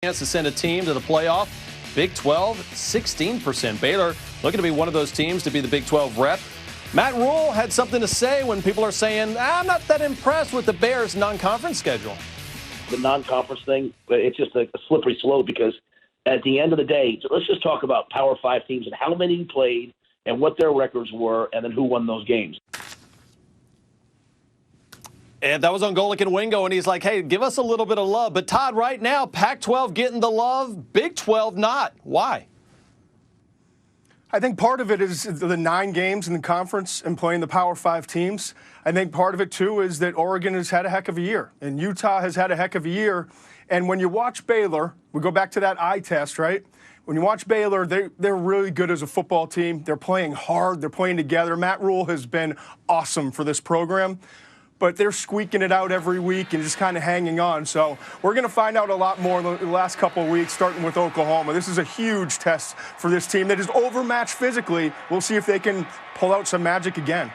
chance to send a team to the playoff. Big 12, 16%. Baylor looking to be one of those teams to be the Big 12 rep. Matt Rule had something to say when people are saying, I'm not that impressed with the Bears' non-conference schedule. The non-conference thing, it's just a slippery slope because at the end of the day, let's just talk about Power 5 teams and how many played and what their records were and then who won those games. And that was on Golic and Wingo, and he's like, hey, give us a little bit of love. But, Todd, right now, Pac-12 getting the love, Big 12 not. Why? I think part of it is the 9 games in the conference and playing the Power 5 teams. I think part of it, too, is that Oregon has had a heck of a year, and Utah has had a heck of a year. And when you watch Baylor, we go back to that eye test, right? When you watch Baylor, they're really good as a football team. They're playing hard. They're playing together. Matt Rule has been awesome for this program. But they're squeaking it out every week and just kind of hanging on. So we're going to find out a lot more in the last couple of weeks, starting with Oklahoma. This is a huge test for this team that is overmatched physically. We'll see if they can pull out some magic again.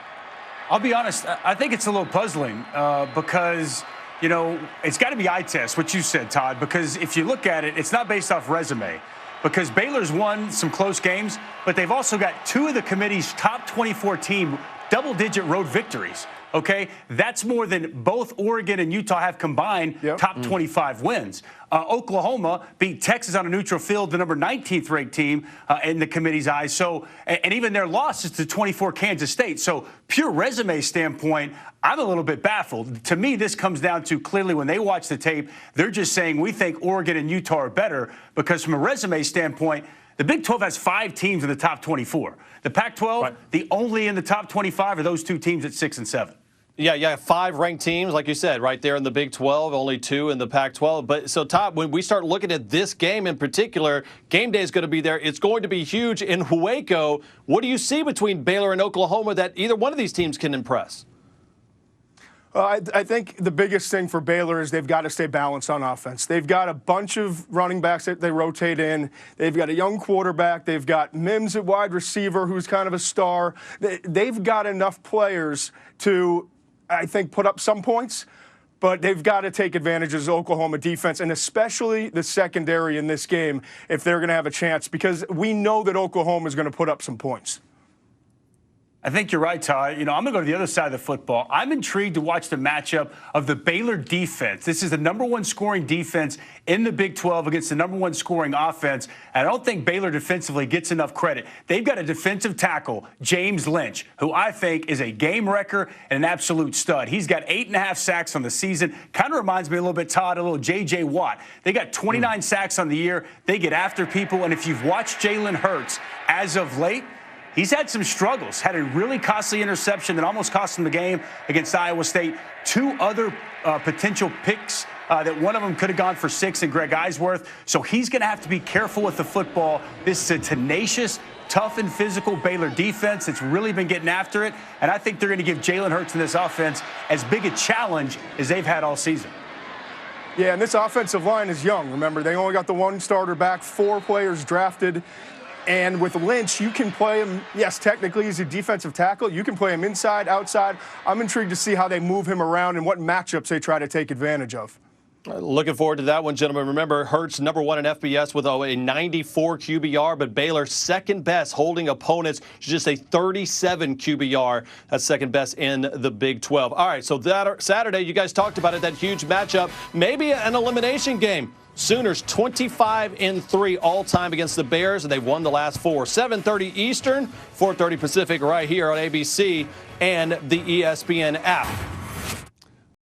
I'll be honest, I think it's a little puzzling because, you know, it's got to be eye test, what you said, Todd, because if you look at it, it's not based off resume. Because Baylor's won some close games, but they've also got 2 of the committee's top 24 team double-digit road victories. Okay, that's more than both Oregon and Utah have combined top 25 wins. Oklahoma beat Texas on a neutral field, the number 19th ranked team in the committee's eyes. So, and even their loss is to 24 Kansas State. So, pure resume standpoint, I'm a little bit baffled. To me, this comes down to clearly when they watch the tape, they're just saying we think Oregon and Utah are better because from a resume standpoint, the Big 12 has 5 teams in the top 24. The Pac-12, the only in the top 25 are those 2 teams at 6 and 7. Yeah, 5 ranked teams, like you said, right there in the Big 12, only 2 in the Pac-12. But so, Todd, when we start looking at this game in particular, game day is going to be there. It's going to be huge in Waco. What do you see between Baylor and Oklahoma that either one of these teams can impress? I think the biggest thing for Baylor is they've got to stay balanced on offense. They've got a bunch of running backs that they rotate in. They've got a young quarterback. They've got Mims at wide receiver, who's kind of a star. They've got enough players to, I think, put up some points, but they've got to take advantage of the Oklahoma defense, and especially the secondary in this game if they're going to have a chance, because we know that Oklahoma is going to put up some points. I think you're right, Todd. You know, I'm going to go to the other side of the football. I'm intrigued to watch the matchup of the Baylor defense. This is the number 1 scoring defense in the Big 12 against the number 1 scoring offense. And I don't think Baylor defensively gets enough credit. They've got a defensive tackle, James Lynch, who I think is a game wrecker and an absolute stud. He's got 8.5 sacks on the season. Kind of reminds me a little bit, Todd, a little J.J. Watt. They got 29 sacks on the year. They get after people. And if you've watched Jalen Hurts as of late, he's had some struggles, had a really costly interception that almost cost him the game against Iowa State. 2 other potential picks that one of them could have gone for 6 in Greg Eisworth. So he's going to have to be careful with the football. This is a tenacious, tough and physical Baylor defense that's really been getting after it. And I think they're going to give Jalen Hurts in this offense as big a challenge as they've had all season. Yeah, and this offensive line is young. Remember, they only got the 1 starter back, 4 players drafted. And with Lynch, you can play him, yes, technically he's a defensive tackle. You can play him inside, outside. I'm intrigued to see how they move him around and what matchups they try to take advantage of. Looking forward to that one, gentlemen. Remember, Hurts number 1 in FBS with a 94 QBR, but Baylor second best holding opponents, just a 37 QBR. That's second best in the Big 12. All right, so that Saturday, you guys talked about it, that huge matchup, maybe an elimination game. Sooners 25-3 all-time against the Bears, and they've won the last 4. 7:30 Eastern, 4:30 Pacific right here on ABC and the ESPN app.